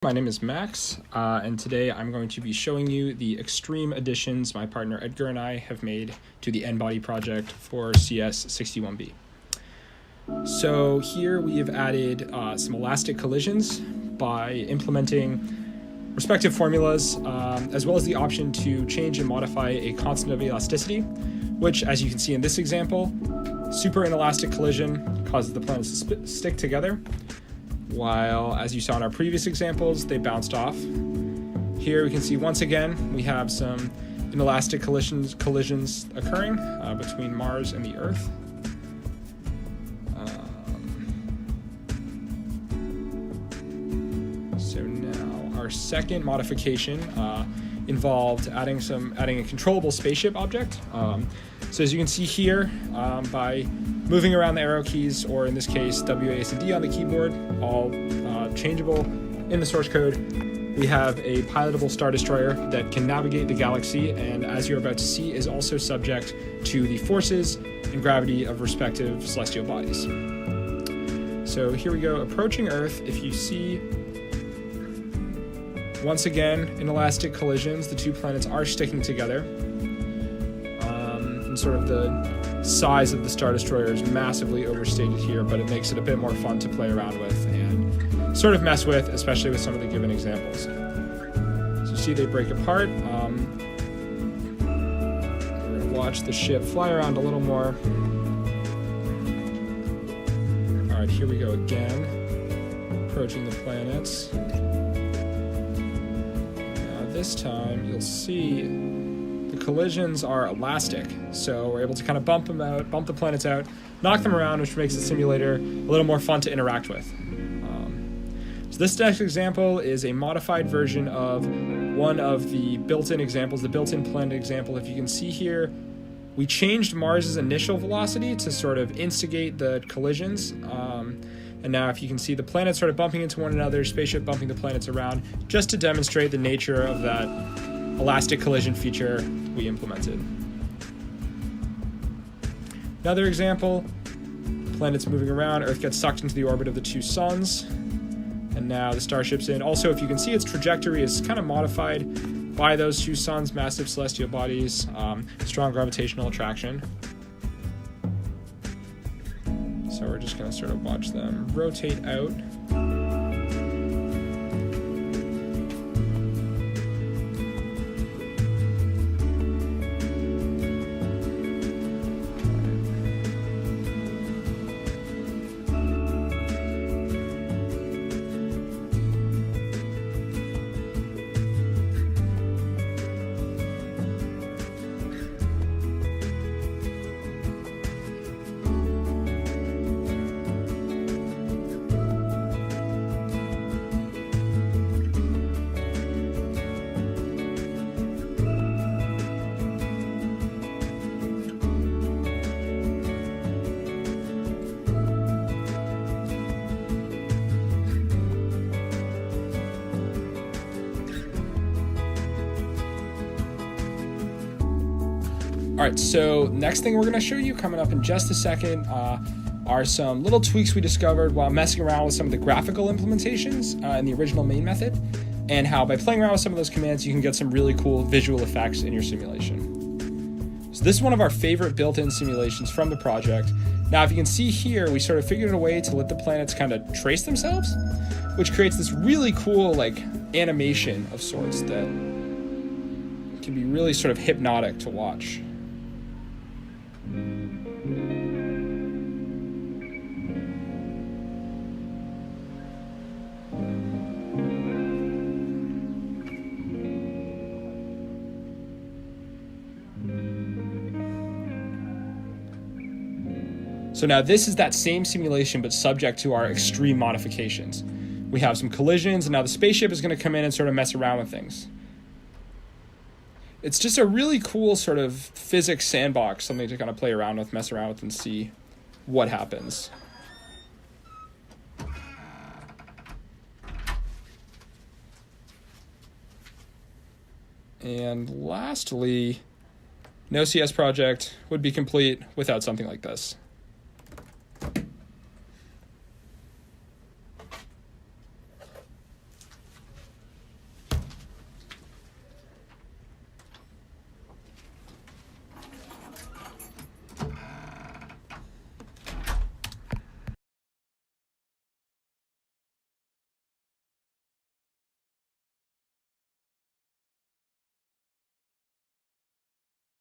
My name is Max, and today I'm going to be showing you the extreme additions my partner Edgar and I have made to the NBody project for CS61B. So here we have added some elastic collisions by implementing respective formulas, as well as the option to change and modify a constant of elasticity, which, as you can see in this example, super inelastic collision causes the planets to stick together, while, as you saw in our previous examples, they bounced off. Here we can see once again we have some inelastic collisions occurring between Mars and the Earth. So now our second modification involved adding a controllable spaceship object. So as you can see here, by moving around the arrow keys, or in this case W, A, and D on the keyboard, all changeable in the source code, we have a pilotable Star Destroyer that can navigate the galaxy, and as you're about to see, is also subject to the forces and gravity of respective celestial bodies. So here we go, approaching Earth. If you see, once again, inelastic collisions, the two planets are sticking together. And sort of the size of the Star Destroyer is massively overstated here, but it makes it a bit more fun to play around with and sort of mess with, especially with some of the given examples. So you see they break apart. We're going to watch the ship fly around a little more. All right, here we go again, approaching the planets. Now this time you'll see the collisions are elastic, so we're able to kind of bump the planets out, knock them around, which makes the simulator a little more fun to interact with. So this next example is a modified version of one of the built-in examples, the built-in planet example. If you can see here, we changed Mars's initial velocity to sort of instigate the collisions. And now if you can see the planets sort of bumping into one another, spaceship bumping the planets around, just to demonstrate the nature of that elastic collision feature we implemented. Another example, planets moving around, Earth gets sucked into the orbit of the two suns, and now the starship's in. Also, if you can see, its trajectory is kind of modified by those two suns, massive celestial bodies, strong gravitational attraction. So we're just going to sort of watch them rotate out. All right, so next thing we're going to show you coming up in just a second are some little tweaks we discovered while messing around with some of the graphical implementations in the original main method, and how by playing around with some of those commands you can get some really cool visual effects in your simulation. So this is one of our favorite built-in simulations from the project. Now if you can see here, we sort of figured a way to let the planets kind of trace themselves, which creates this really cool like animation of sorts that can be really sort of hypnotic to watch. So now this is that same simulation, but subject to our extreme modifications. We have some collisions, and now the spaceship is going to come in and sort of mess around with things. It's just a really cool sort of physics sandbox, something to kind of play around with, mess around with, and see what happens. And lastly, no CS project would be complete without something like this.